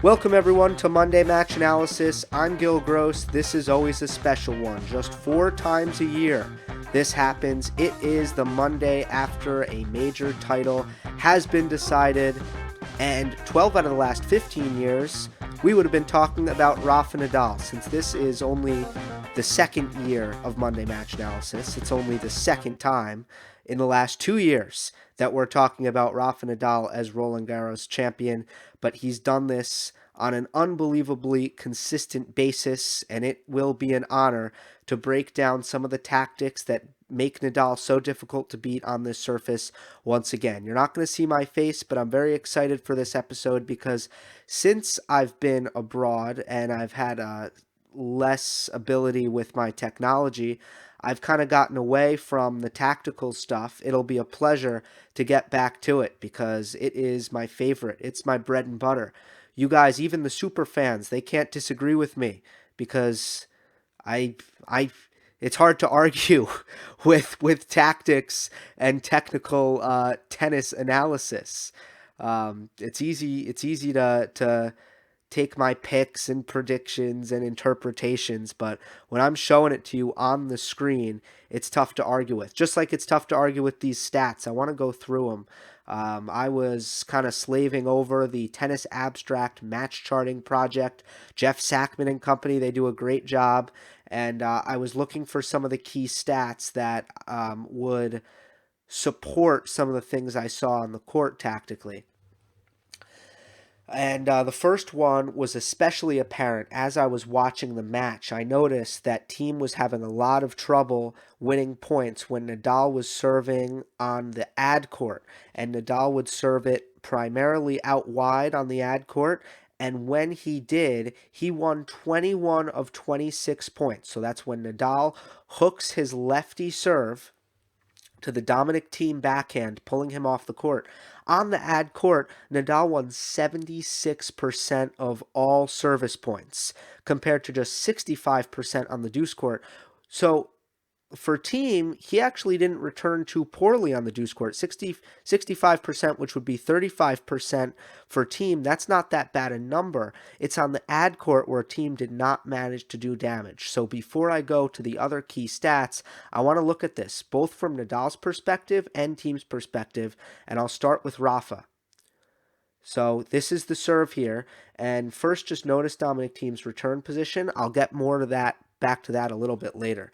Welcome everyone to Monday Match Analysis. I'm Gill Gross. This is always a special one. Just 4 times a year this happens. It is the Monday after a major title has been decided, and 12 out of the last 15 years we would have been talking about Rafa Nadal. Since this is only the second year of Monday Match Analysis, it's only the second time in the last 2 years that we're talking about Rafa Nadal as Roland Garros champion, but he's done this on an unbelievably consistent basis, and it will be an honor to break down some of the tactics that make Nadal so difficult to beat on this surface once again. You're not going to see my face, but I'm very excited for this episode because since I've been abroad and I've had less ability with my technology, I've kind of gotten away from the tactical stuff. It'll be a pleasure to get back to it because it is my favorite. It's my bread and butter. You guys, even the super fans, they can't disagree with me because I it's hard to argue with tactics and technical tennis analysis. It's easy to take my picks and predictions and interpretations, but when I'm showing it to you on the screen, it's tough to argue with. Just like it's tough to argue with these stats. I want to go through them. I was kind of slaving over the Tennis Abstract Match Charting Project. Jeff Sackman and company, they do a great job, and I was looking for some of the key stats that would support some of the things I saw on the court tactically. And the first one was especially apparent as I was watching the match. I noticed that Thiem was having a lot of trouble winning points when Nadal was serving on the ad court. And Nadal would serve it primarily out wide on the ad court. And when he did, he won 21 of 26 points. So that's when Nadal hooks his lefty serve to the Dominic Thiem backhand, pulling him off the court. On the ad court, Nadal won 76% of all service points, compared to just 65% on the deuce court. So for Thiem, he actually didn't return too poorly on the deuce court. 65%, which would be 35% for Thiem. That's not that bad a number. It's on the ad court where Thiem did not manage to do damage. So before I go to the other key stats, I want to look at this, both from Nadal's perspective and Thiem's perspective, and I'll start with Rafa. So this is the serve here, and first just notice Dominic Thiem's return position. I'll get more to that, back to that a little bit later.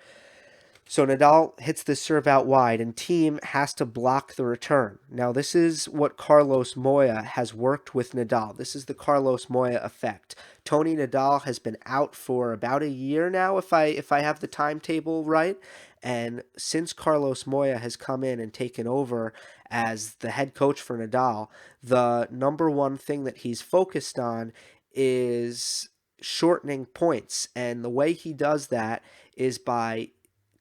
So Nadal hits this serve out wide, and Thiem has to block the return. Now, this is what Carlos Moya has worked with Nadal. This is the Carlos Moya effect. Tony Nadal has been out for about a year now, if I have the timetable right. And since Carlos Moya has come in and taken over as the head coach for Nadal, the number one thing that he's focused on is shortening points. And the way he does that is by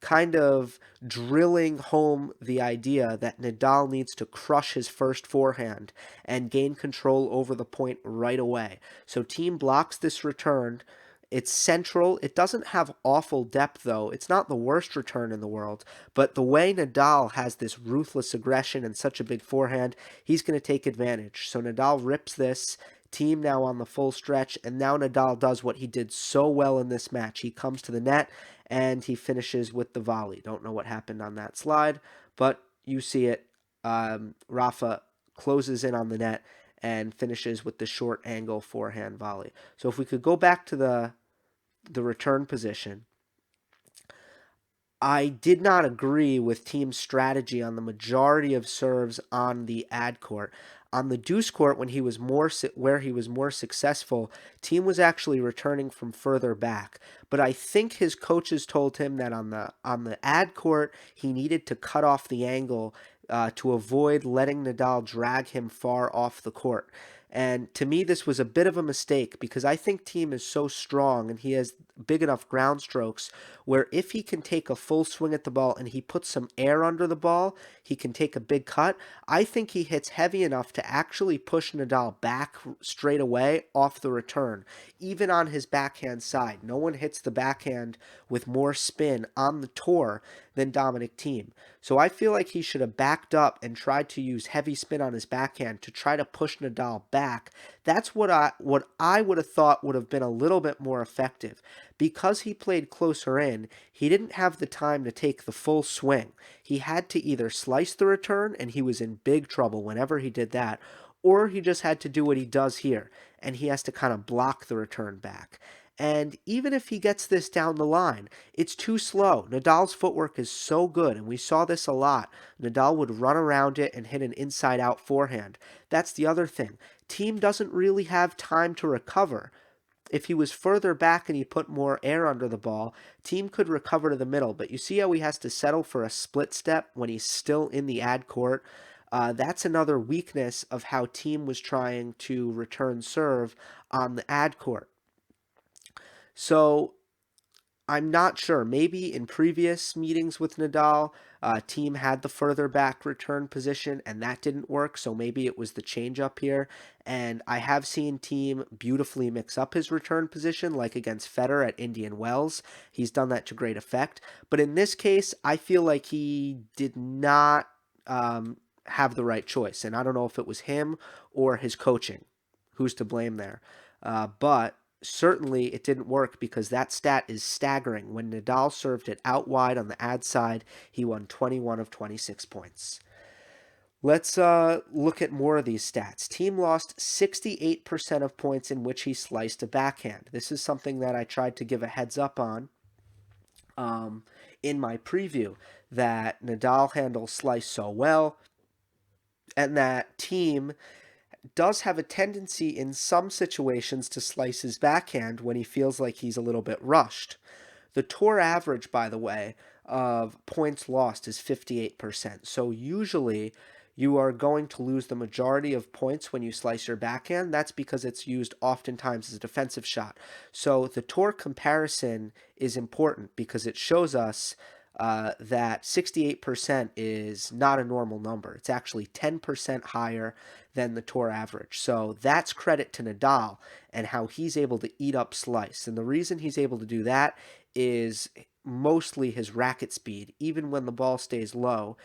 kind of drilling home the idea that Nadal needs to crush his first forehand and gain control over the point right away. So Thiem blocks this return. It's central. It doesn't have awful depth, though. It's not the worst return in the world. But the way Nadal has this ruthless aggression and such a big forehand, he's going to take advantage. So Nadal rips this. Thiem now on the full stretch, and now Nadal does what he did so well in this match. He comes to the net, and he finishes with the volley. Don't know what happened on that slide, but you see it. Rafa closes in on the net and finishes with the short angle forehand volley. So if we could go back to the return position, I did not agree with Thiem's strategy on the majority of serves on the ad court. On the deuce court, when he was more successful, Thiem was actually returning from further back. But I think his coaches told him that on the ad court, he needed to cut off the angle to avoid letting Nadal drag him far off the court. And to me, this was a bit of a mistake because I think Thiem is so strong and he has big enough ground strokes where if he can take a full swing at the ball and he puts some air under the ball, he can take a big cut. I think he hits heavy enough to actually push Nadal back straight away off the return, even on his backhand side. No one hits the backhand with more spin on the tour than Dominic Thiem. So I feel like he should have backed up and tried to use heavy spin on his backhand to try to push Nadal back. That's what I would have thought would have been a little bit more effective. Because he played closer in, he didn't have the time to take the full swing. He had to either slice the return, and he was in big trouble whenever he did that, or he just had to do what he does here, and he has to kind of block the return back. And even if he gets this down the line, it's too slow. Nadal's footwork is so good, and we saw this a lot. Nadal would run around it and hit an inside-out forehand. That's the other thing. Thiem doesn't really have time to recover. If he was further back and he put more air under the ball, Thiem could recover to the middle. But you see how he has to settle for a split step when he's still in the ad court? That's another weakness of how Thiem was trying to return serve on the ad court. So I'm not sure. Maybe in previous meetings with Nadal, Thiem had the further back return position and that didn't work. So maybe it was the change up here. And I have seen Thiem beautifully mix up his return position, like against Federer at Indian Wells. He's done that to great effect. But in this case, I feel like he did not have the right choice. And I don't know if it was him or his coaching. Who's to blame there? But certainly it didn't work because that stat is staggering. When Nadal served it out wide on the ad side, he won 21 of 26 points. Let's look at more of these stats. Thiem lost 68% of points in which he sliced a backhand. This is something that I tried to give a heads up on in my preview, that Nadal handles slice so well, and that Thiem does have a tendency in some situations to slice his backhand when he feels like he's a little bit rushed. The tour average, by the way, of points lost is 58%. So usually you are going to lose the majority of points when you slice your backhand. That's because it's used oftentimes as a defensive shot. So the tour comparison is important because it shows us that 68% is not a normal number. It's actually 10% higher than the tour average. So that's credit to Nadal and how he's able to eat up slice. And the reason he's able to do that is mostly his racket speed, even when the ball stays low,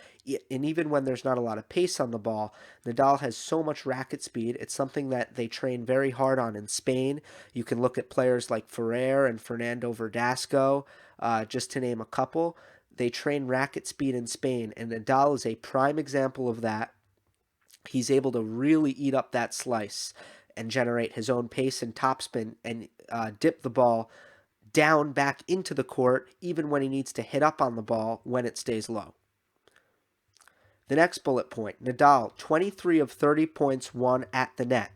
and even when there's not a lot of pace on the ball. Nadal has so much racket speed. It's something that they train very hard on in Spain. You can look at players like Ferrer and Fernando Verdasco, just to name a couple. They train racket speed in Spain, and Nadal is a prime example of that. He's able to really eat up that slice and generate his own pace and topspin and dip the ball down back into the court, even when he needs to hit up on the ball when it stays low. The next bullet point, Nadal, 23 of 30 points won at the net.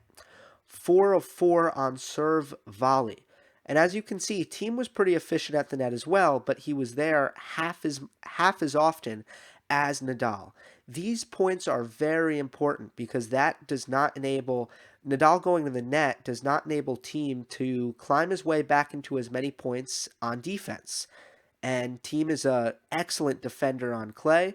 4 of 4 on serve volley. And as you can see, Thiem was pretty efficient at the net as well, but he was there half as often as Nadal. These points are very important because that does not enable Nadal going to the net does not enable Thiem to climb his way back into as many points on defense. And Thiem is an excellent defender on clay.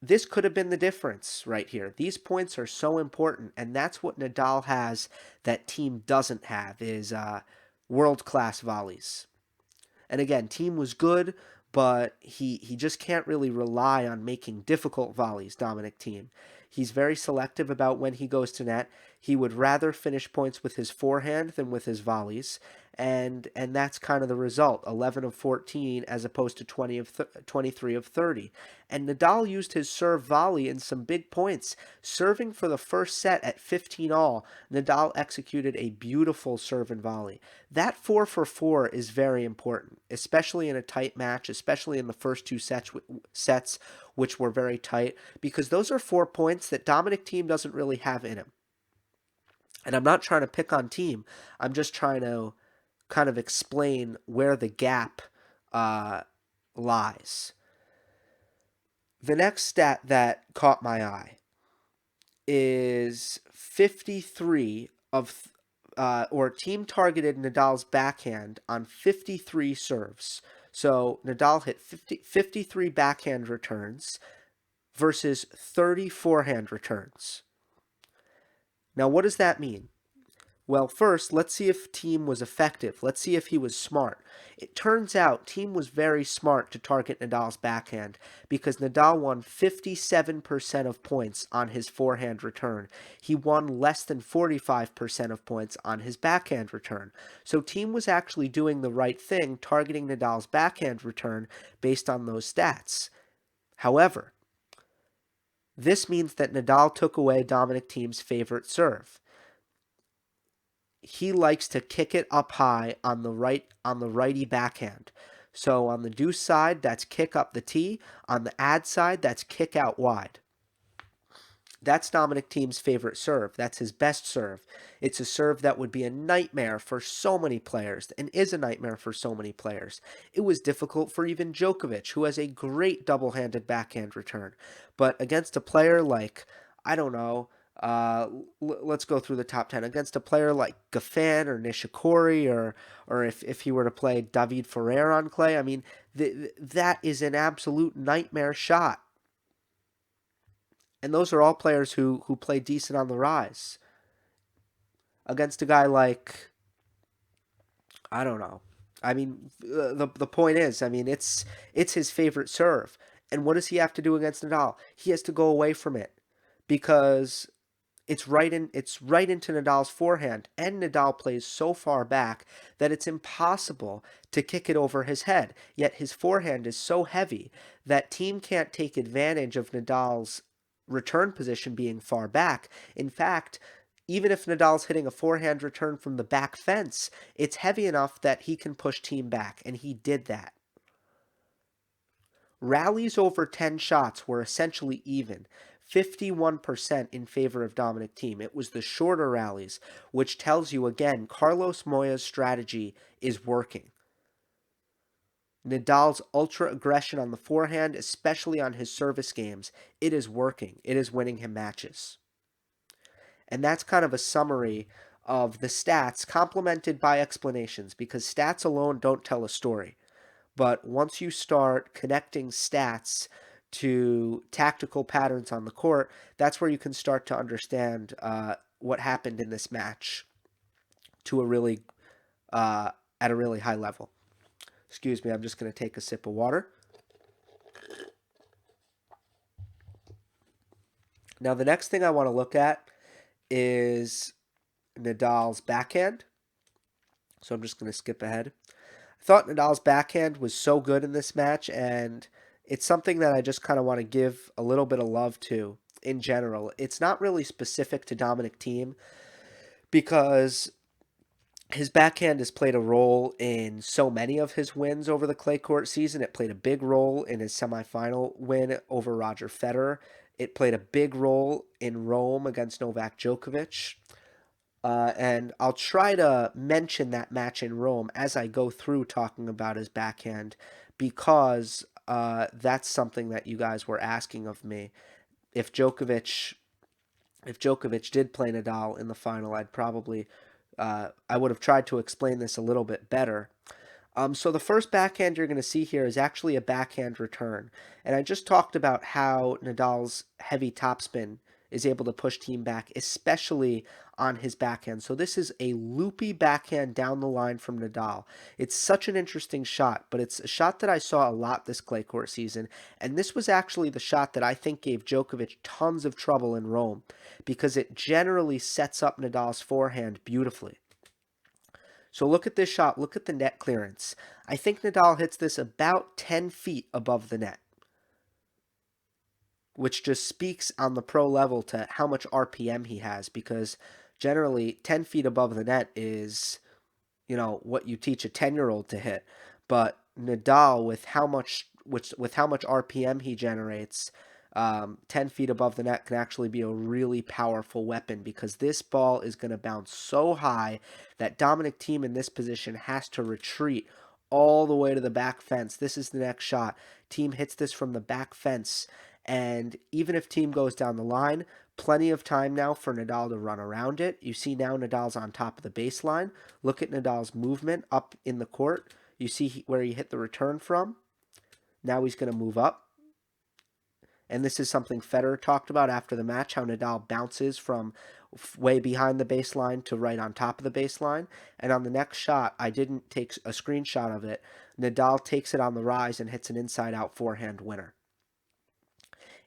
This could have been the difference right here. These points are so important, and that's what Nadal has that Thiem doesn't have is world-class volleys. And again, Thiem was good, but he just can't really rely on making difficult volleys, Dominic Thiem. He's very selective about when he goes to net. He would rather finish points with his forehand than with his volleys, and that's kind of the result, 11 of 14 as opposed to 23 of 30. And Nadal used his serve volley in some big points. Serving for the first set at 15 all, Nadal executed a beautiful serve and volley. That 4 for 4 is very important, especially in a tight match, especially in the first two sets which were very tight, because those are 4 points that Dominic Thiem doesn't really have in him. And I'm not trying to pick on Thiem. I'm just trying to kind of explain where the gap lies. The next stat that caught my eye is 53 of, Thiem targeted Nadal's backhand on 53 serves. So Nadal hit 53 backhand returns versus 30 forehand returns. Now, what does that mean? Well, first, let's see if Thiem was effective. Let's see if he was smart. It turns out Thiem was very smart to target Nadal's backhand because Nadal won 57% of points on his forehand return. He won less than 45% of points on his backhand return. So Thiem was actually doing the right thing, targeting Nadal's backhand return based on those stats. However, this means that Nadal took away Dominic Thiem's favorite serve. He likes to kick it up high on the righty backhand. So on the deuce side, that's kick up the tee. On the ad side, that's kick out wide. That's Dominic Thiem's favorite serve. That's his best serve. It's a serve that would be a nightmare for so many players and is a nightmare for so many players. It was difficult for even Djokovic, who has a great double-handed backhand return. But against a player like, I don't know, let's go through the top 10. Against a player like Goffin or Nishikori, or if he were to play David Ferrer on clay, I mean, that is an absolute nightmare shot. And those are all players who play decent on the rise. Against a guy like, I don't know. I mean, the point is, I mean, it's his favorite serve. And what does he have to do against Nadal? He has to go away from it because it's right into Nadal's forehand, and Nadal plays so far back that it's impossible to kick it over his head. Yet his forehand is so heavy that Thiem can't take advantage of Nadal's return position being far back. In fact, even if Nadal's hitting a forehand return from the back fence, it's heavy enough that he can push Thiem back, and he did that. Rallies over 10 shots were essentially even, 51% in favor of Dominic Thiem. It was the shorter rallies, which tells you again, Carlos Moya's strategy is working. Nadal's ultra aggression on the forehand, especially on his service games, it is working. It is winning him matches. And that's kind of a summary of the stats, complemented by explanations, because stats alone don't tell a story. But once you start connecting stats to tactical patterns on the court, that's where you can start to understand what happened in this match to at a really high level. Excuse me, I'm just going to take a sip of water. Now, the next thing I want to look at is Nadal's backhand. So I'm just going to skip ahead. I thought Nadal's backhand was so good in this match, and it's something that I just kind of want to give a little bit of love to in general. It's not really specific to Dominic Thiem because his backhand has played a role in so many of his wins over the clay court season. It played a big role in his semifinal win over Roger Federer. It played a big role in Rome against Novak Djokovic. And I'll try to mention that match in Rome as I go through talking about his backhand because that's something that you guys were asking of me. If Djokovic did play Nadal in the final, I would have tried to explain this a little bit better. So the first backhand you're going to see here is actually a backhand return. And I just talked about how Nadal's heavy topspin is able to push Thiem back, especially on his backhand. So this is a loopy backhand down the line from Nadal. It's such an interesting shot, but it's a shot that I saw a lot this clay court season. And this was actually the shot that I think gave Djokovic tons of trouble in Rome because it generally sets up Nadal's forehand beautifully. So look at this shot. Look at the net clearance. I think Nadal hits this about 10 feet above the net, which just speaks on the pro level to how much RPM he has because generally 10 feet above the net is, what you teach a 10-year-old to hit. But Nadal, with how much RPM he generates, 10 feet above the net can actually be a really powerful weapon because this ball is going to bounce so high that Dominic Thiem in this position has to retreat all the way to the back fence. This is the next shot. Thiem hits this from the back fence, and even if Thiem goes down the line, plenty of time now for Nadal to run around it. You see now Nadal's on top of the baseline. Look at Nadal's movement up in the court. You see where he hit the return from. Now he's going to move up. And this is something Federer talked about after the match, how Nadal bounces from way behind the baseline to right on top of the baseline. And on the next shot, I didn't take a screenshot of it. Nadal takes it on the rise and hits an inside out forehand winner.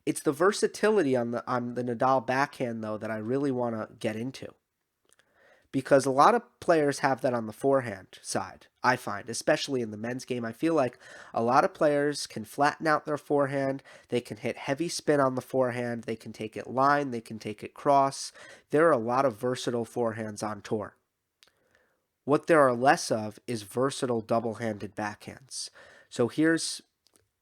It's the versatility on the Nadal backhand though that I really want to get into, because a lot of players have that on the forehand side. I find, especially in the men's game, I feel like a lot of players can flatten out their forehand. They can hit heavy spin on the forehand. They can take it line. They can take it cross. There are a lot of versatile forehands on tour. What there are less of is versatile double-handed backhands. So here's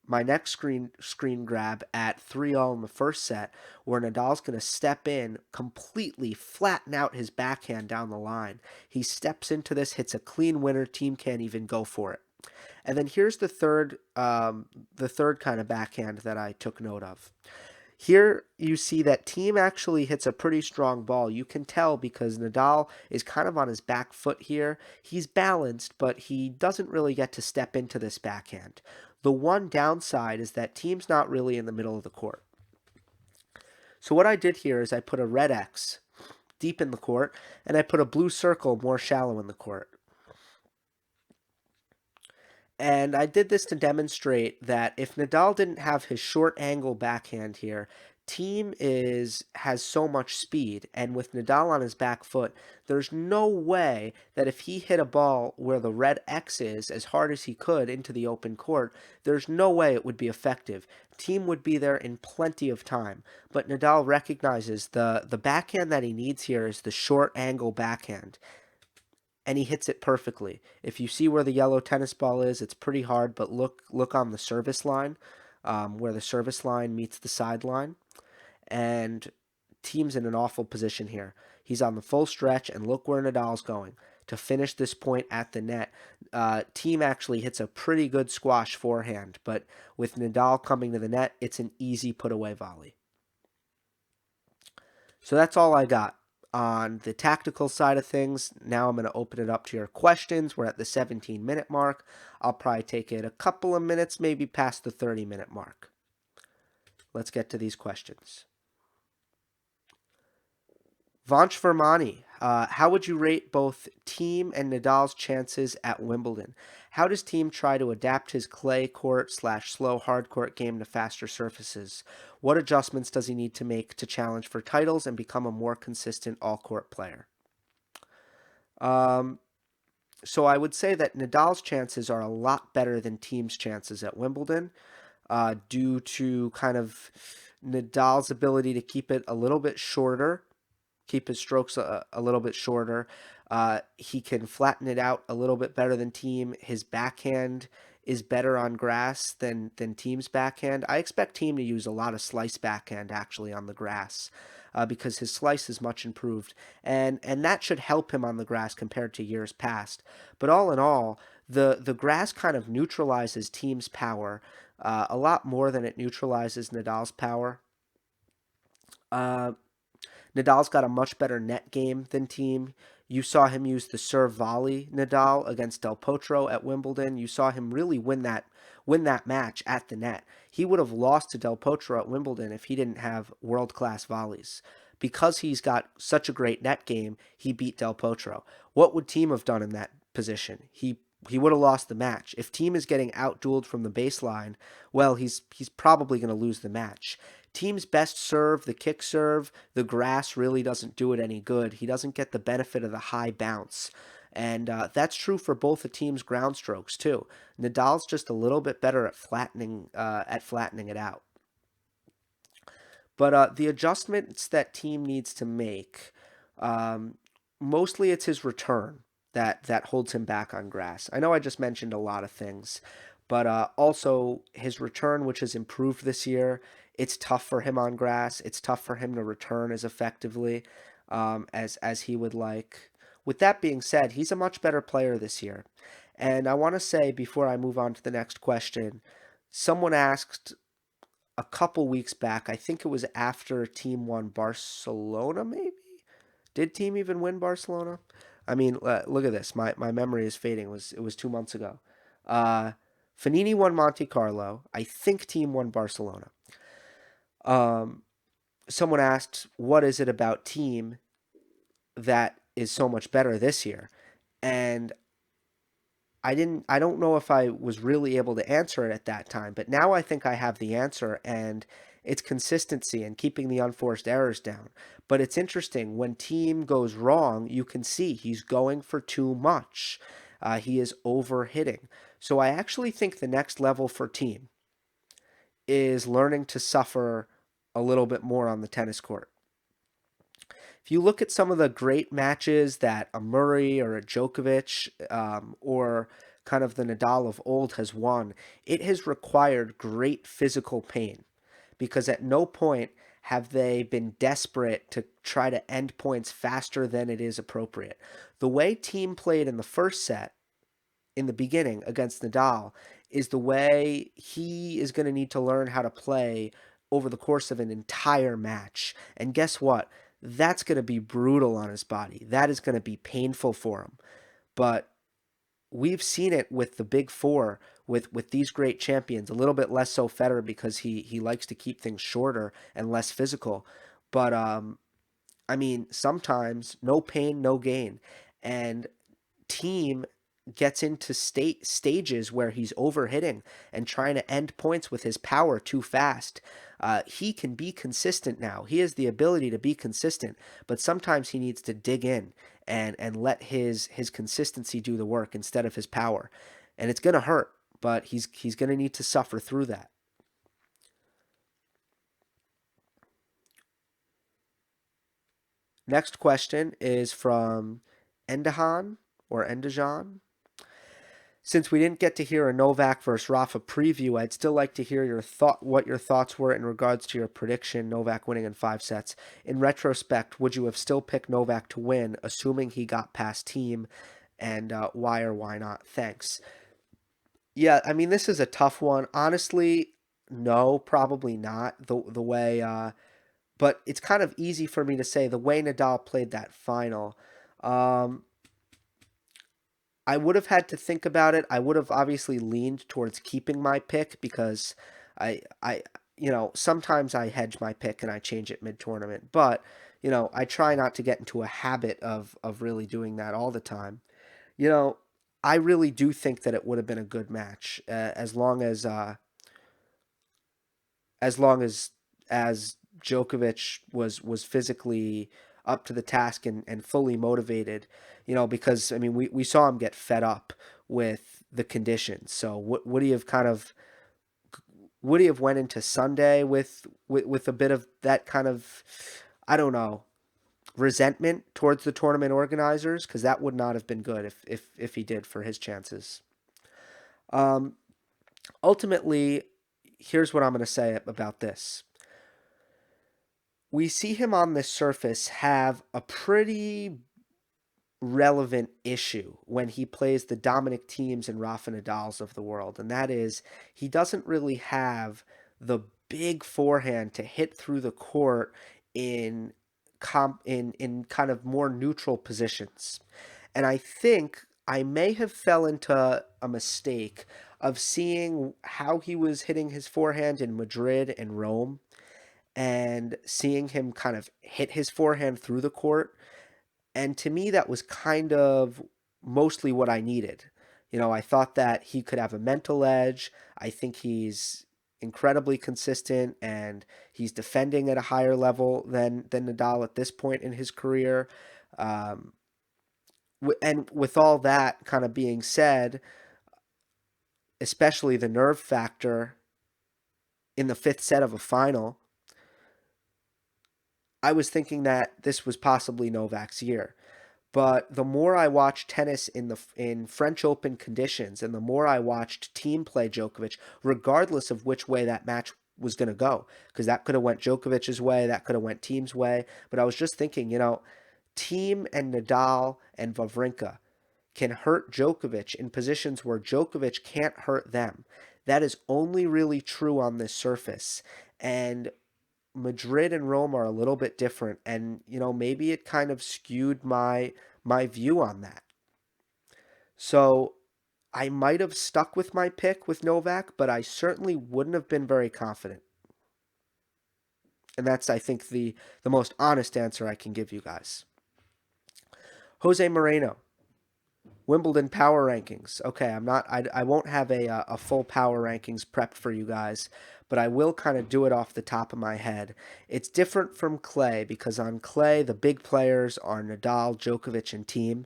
my next screen grab at 3-all in the first set, where Nadal's going to step in, completely flatten out his backhand down the line. He steps into this, hits a clean winner. Team can't even go for it. And then here's the third kind of backhand that I took note of. Here you see that Thiem actually hits a pretty strong ball. You can tell because Nadal is kind of on his back foot here. He's balanced, but he doesn't really get to step into this backhand. The one downside is that Thiem's not really in the middle of the court. So what I did here is I put a red X deep in the court, and I put a blue circle more shallow in the court. And I did this to demonstrate that if Nadal didn't have his short angle backhand here, has so much speed, and with Nadal on his back foot, there's no way that if he hit a ball where the red X is as hard as he could into the open court, there's no way it would be effective. Thiem would be there in plenty of time, but Nadal recognizes the backhand that he needs here is the short angle backhand, and he hits it perfectly. If you see where the yellow tennis ball is, it's pretty hard, but look on the service line, where the service line meets the sideline, and Thiem's in an awful position here. He's on the full stretch, and look where Nadal's going to finish this point at the net. Thiem actually hits a pretty good squash forehand, but with Nadal coming to the net, it's an easy put-away volley. So that's all I got on the tactical side of things. Now I'm going to open it up to your questions. We're at the 17-minute mark. I'll probably take it a couple of minutes, maybe past the 30-minute mark. Let's get to these questions. Vanch Vermani, how would you rate both Thiem and Nadal's chances at Wimbledon? How does Thiem try to adapt his clay court / slow hard court game to faster surfaces? What adjustments does he need to make to challenge for titles and become a more consistent all-court player? So I would say that Nadal's chances are a lot better than Thiem's chances at Wimbledon, due to kind of Nadal's ability to keep it a little bit shorter, keep his strokes a little bit shorter. He can flatten it out a little bit better than Thiem. His backhand is better on grass than Thiem's backhand. I expect Thiem to use a lot of slice backhand actually on the grass, because his slice is much improved, and that should help him on the grass compared to years past. But all in all, the grass kind of neutralizes Thiem's power a lot more than it neutralizes Nadal's power. Nadal's got a much better net game than Thiem. You saw him use the serve volley, Nadal, against Del Potro at Wimbledon. You saw him really win that match at the net. He would have lost to Del Potro at Wimbledon if he didn't have world-class volleys. Because he's got such a great net game, he beat Del Potro. What would Thiem have done in that position? He would have lost the match. If Thiem is getting out-dueled from the baseline, well, he's probably going to lose the match. Thiem's best serve, the kick serve, the grass really doesn't do it any good. He doesn't get the benefit of the high bounce. And that's true for both of Thiem's ground strokes, too. Nadal's just a little bit better at flattening it out. But the adjustments that Thiem needs to make, mostly it's his return that holds him back on grass. I know I just mentioned a lot of things, but also his return, which has improved this year. It's tough for him on grass. It's tough for him to return as effectively as he would like. With that being said, he's a much better player this year. And I want to say, before I move on to the next question, someone asked a couple weeks back, I think it was after Thiem won Barcelona, maybe? Did Thiem even win Barcelona? I mean, look at this. My memory is fading. It was 2 months ago. Fanini won Monte Carlo. I think Thiem won Barcelona. Um, Someone asked, what is it about Thiem that is so much better this year? And I don't know if I was really able to answer it at that time, but now I think I have the answer, and it's consistency and keeping the unforced errors down. But it's interesting when Thiem goes wrong, you can see he's going for too much. He is overhitting. So I actually think the next level for Thiem is learning to suffer a little bit more on the tennis court. If you look at some of the great matches that a Murray or a Djokovic or kind of the Nadal of old has won, it has required great physical pain because at no point have they been desperate to try to end points faster than it is appropriate. The way Thiem played in the first set in the beginning against Nadal is the way he is going to need to learn how to play over the course of an entire match. And guess what? That's going to be brutal on his body. That is going to be painful for him. But we've seen it with the big four, with these great champions. A little bit less so Federer because he likes to keep things shorter and less physical. But I mean, sometimes no pain, no gain. And Thiem gets into stages where he's overhitting and trying to end points with his power too fast. He can be consistent now. He has the ability to be consistent, but sometimes he needs to dig in and let his consistency do the work instead of his power. And it's gonna hurt, but he's gonna need to suffer through that. Next question is from Endahan or Endajan. Since we didn't get to hear a Novak versus Rafa preview, I'd still like to hear what your thoughts were in regards to your prediction, Novak winning in 5 sets. In retrospect, would you have still picked Novak to win, assuming he got past Thiem, and why or why not? Thanks. Yeah, I mean this is a tough one. Honestly, no, probably not. The way, but it's kind of easy for me to say the way Nadal played that final. Um, I would have had to think about it. I would have obviously leaned towards keeping my pick because I sometimes I hedge my pick and I change it mid-tournament, but I try not to get into a habit of really doing that all the time. You know, I really do think that it would have been a good match as long as Djokovic was physically up to the task and fully motivated, because I mean we saw him get fed up with the conditions. So would he have went into Sunday with a bit of that kind of, I don't know, resentment towards the tournament organizers? Because that would not have been good if he did for his chances. Um, Ultimately, here's what I'm going to say about this. We see him on this surface have a pretty relevant issue when he plays the Dominic Thiems and Rafa Nadals of the world, and that is he doesn't really have the big forehand to hit through the court in in kind of more neutral positions. And I think I may have fell into a mistake of seeing how he was hitting his forehand in Madrid and Rome and seeing him kind of hit his forehand through the court. And to me, that was kind of mostly what I needed. I thought that he could have a mental edge. I think he's incredibly consistent and he's defending at a higher level than Nadal at this point in his career. Um, and with all that kind of being said, especially the nerve factor in the fifth set of a final, I was thinking that this was possibly Novak's year. But the more I watched tennis in French Open conditions, and the more I watched Thiem play Djokovic, regardless of which way that match was going to go, because that could have went Djokovic's way, that could have went Thiem's way. But I was just thinking, Thiem and Nadal and Wawrinka can hurt Djokovic in positions where Djokovic can't hurt them. That is only really true on this surface. And Madrid and Rome are a little bit different, and maybe it kind of skewed my view on that. So I might have stuck with my pick with Novak, but I certainly wouldn't have been very confident. And that's, I think, the most honest answer I can give you guys. Jose Moreno, Wimbledon power rankings. Okay, I won't have a full power rankings prepped for you guys, but I will kind of do it off the top of my head. It's different from clay because on clay, the big players are Nadal, Djokovic, and Thiem.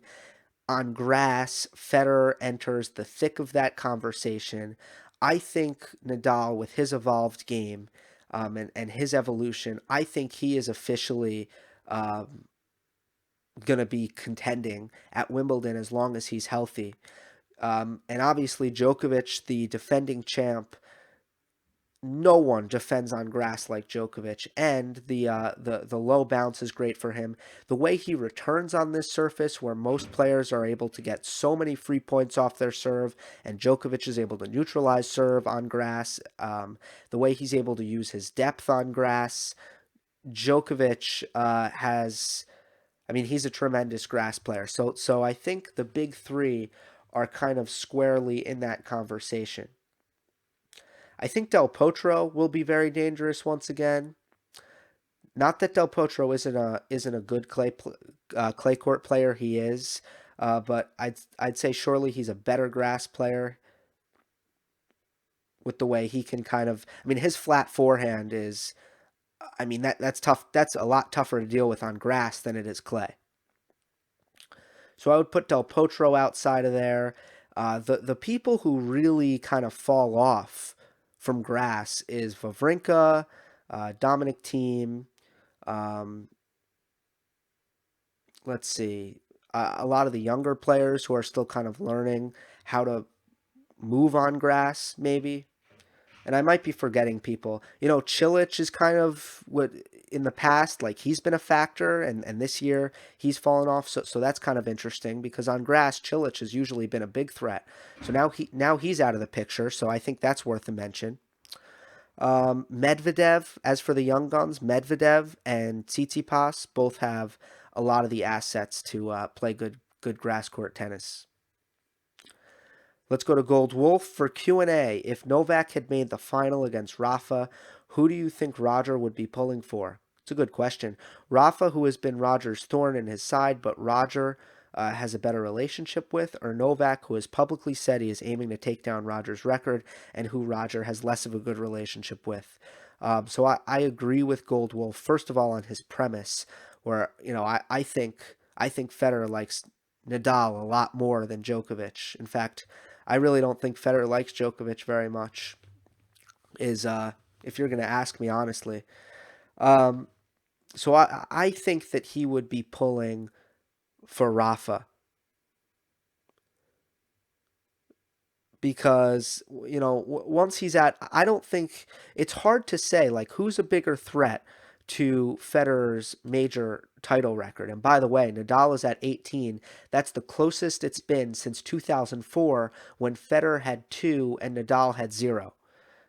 On grass, Federer enters the thick of that conversation. I think Nadal, with his evolved game and his evolution, I think he is officially going to be contending at Wimbledon as long as he's healthy. And obviously, Djokovic, the defending champ, no one defends on grass like Djokovic, and the low bounce is great for him. The way he returns on this surface, where most players are able to get so many free points off their serve, and Djokovic is able to neutralize serve on grass. The way he's able to use his depth on grass, Djokovic has. I mean, he's a tremendous grass player. So I think the big three are kind of squarely in that conversation. I think Del Potro will be very dangerous once again. Not that Del Potro isn't a good clay court player. He is, but I'd say surely he's a better grass player with the way he can kind of. I mean, his flat forehand is. I mean that's tough. That's a lot tougher to deal with on grass than it is clay. So I would put Del Potro outside of there. The people who really kind of fall off from grass is Wawrinka, Dominic Thiem. Um, let's see, a lot of the younger players who are still kind of learning how to move on grass, maybe. And I might be forgetting people. Chilich is kind of what in the past, like he's been a factor, and this year he's fallen off. So that's kind of interesting because on grass, Chilich has usually been a big threat. So now he's out of the picture. So I think that's worth a mention. Medvedev, as for the young guns, Medvedev and Tsitsipas both have a lot of the assets to play good grass court tennis. Let's go to Gold Wolf for Q&A. If Novak had made the final against Rafa, who do you think Roger would be pulling for? It's a good question. Rafa, who has been Roger's thorn in his side, but Roger has a better relationship with, or Novak, who has publicly said he is aiming to take down Roger's record and who Roger has less of a good relationship with. So I agree with Gold Wolf, first of all, on his premise, where I think Federer likes Nadal a lot more than Djokovic. In fact, I really don't think Federer likes Djokovic very much. Is if you're going to ask me honestly, um, so I think that he would be pulling for Rafa because once he's at, I don't think it's hard to say like who's a bigger threat to Federer's major title record. And by the way, Nadal is at 18. That's the closest it's been since 2004 when Federer had 2 and Nadal had 0.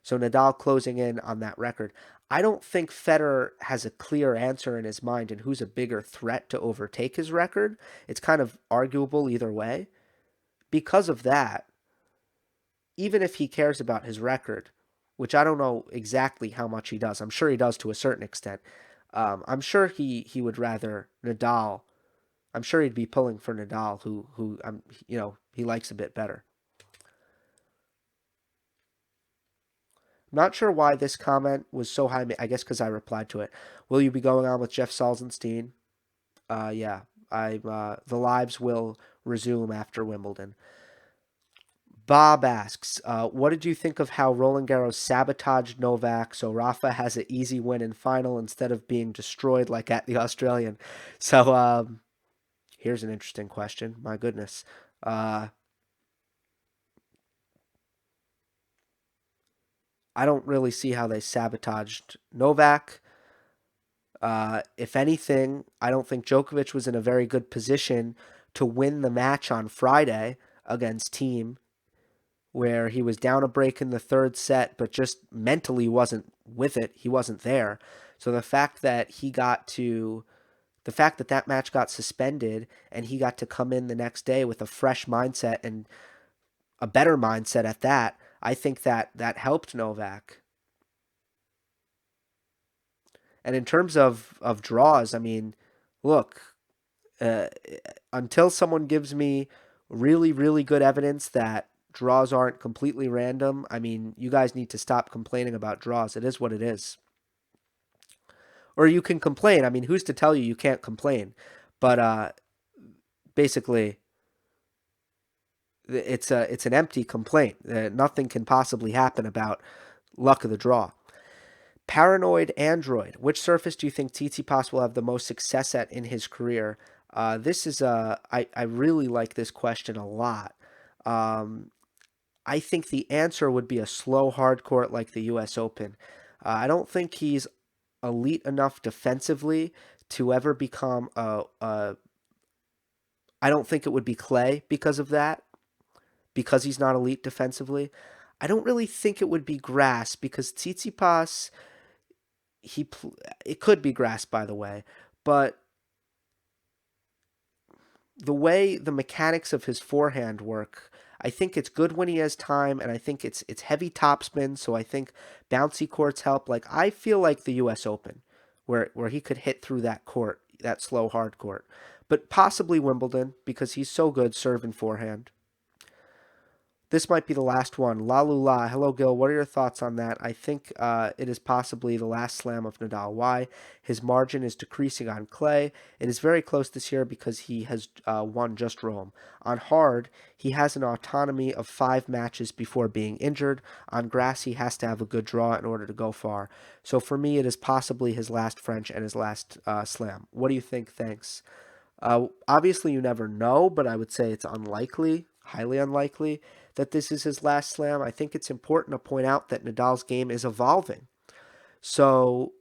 So Nadal closing in on that record. I don't think Federer has a clear answer in his mind and who's a bigger threat to overtake his record. It's kind of arguable either way. Because of that, even if he cares about his record, which I don't know exactly how much he does, I'm sure he does to a certain extent. I'm sure he would rather Nadal. I'm sure he'd be pulling for Nadal, who he likes a bit better. Not sure why this comment was so high. I guess because I replied to it. Will you be going on with Jeff Salzenstein? Yeah. The lives will resume after Wimbledon. Bob asks, what did you think of how Roland Garros sabotaged Novak so Rafa has an easy win in final instead of being destroyed like at the Australian? So here's an interesting question. My goodness. Uh, I don't really see how they sabotaged Novak. If anything, I don't think Djokovic was in a very good position to win the match on Friday against Thiem, where he was down a break in the third set, but just mentally wasn't with it. He wasn't there. So the fact that that match got suspended and he got to come in the next day with a fresh mindset and a better mindset at that, I think that helped Novak. And in terms of draws, I mean, look, uh, until someone gives me really, really good evidence that draws aren't completely random, I mean, you guys need to stop complaining about draws. It is what it is. Or you can complain. I mean, who's to tell you you can't complain? But basically, it's an empty complaint. Nothing can possibly happen about luck of the draw. Paranoid Android. Which surface do you think Tsitsipas will have the most success at in his career? This is I really like this question a lot. Um, I think the answer would be a slow hard court like the U.S. Open. I don't think he's elite enough defensively to ever become a. I don't think it would be clay because of that, because he's not elite defensively. I don't really think it would be grass because Tsitsipas he it could be grass by the way, but the way the mechanics of his forehand work, I think it's good when he has time, and I think it's heavy topspin, so I think bouncy courts help. Like I feel like the U.S. Open, where he could hit through that court, that slow hard court, but possibly Wimbledon because he's so good serve and forehand. This might be the last one. La Lula. Hello, Gill. What are your thoughts on that? I think it is possibly the last slam of Nadal. Why? His margin is decreasing on clay. It is very close this year because he has won just Rome. On hard, he has an autonomy of 5 matches before being injured. On grass, he has to have a good draw in order to go far. So for me, it is possibly his last French and his last slam. What do you think? Thanks. Obviously, you never know, but I would say it's unlikely, highly unlikely, that this is his last slam. I think it's important to point out that Nadal's game is evolving. So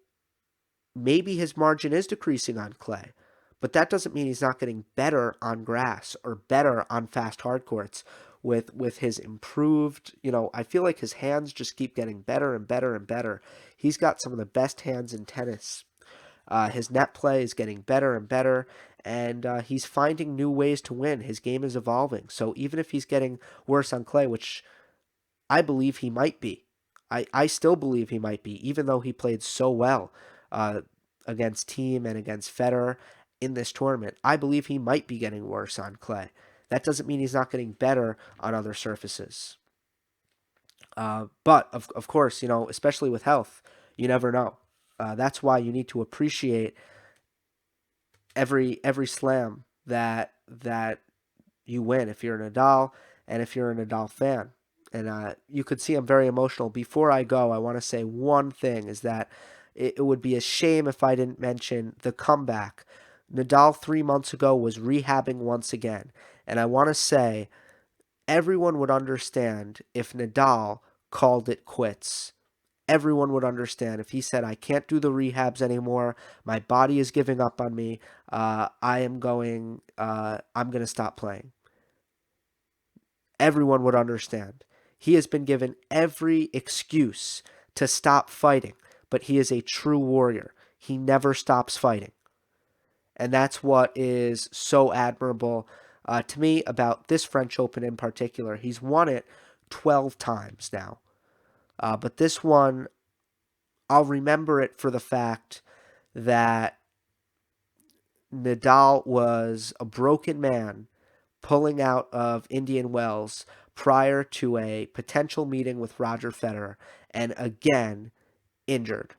maybe his margin is decreasing on clay, but that doesn't mean he's not getting better on grass or better on fast hard courts with his improved, I feel like his hands just keep getting better and better and better. He's got some of the best hands in tennis. His net play is getting better and better, and he's finding new ways to win. His game is evolving. So even if he's getting worse on clay, which I believe he might be, I still believe he might be, even though he played so well uh, against Thiem and against Federer in this tournament. I believe he might be getting worse on clay. That doesn't mean he's not getting better on other surfaces. But of course, especially with health, you never know. That's why you need to appreciate every slam that you win if you're a Nadal and if you're a Nadal fan. And you could see I'm very emotional. Before I go, I want to say one thing is that it would be a shame if I didn't mention the comeback. Nadal 3 months ago was rehabbing once again. And I want to say everyone would understand if Nadal called it quits. Everyone would understand if he said, I can't do the rehabs anymore. My body is giving up on me. I'm going to stop playing. Everyone would understand. He has been given every excuse to stop fighting, but he is a true warrior. He never stops fighting. And that's what is so admirable to me about this French Open in particular. He's won it 12 times now. But this one, I'll remember it for the fact that Nadal was a broken man pulling out of Indian Wells prior to a potential meeting with Roger Federer and again injured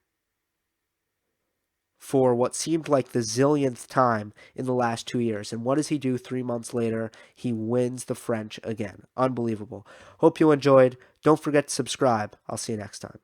for what seemed like the zillionth time in the last 2 years. And what does he do 3 months later? He wins the French again. Unbelievable. Hope you enjoyed. Don't forget to subscribe. I'll see you next time.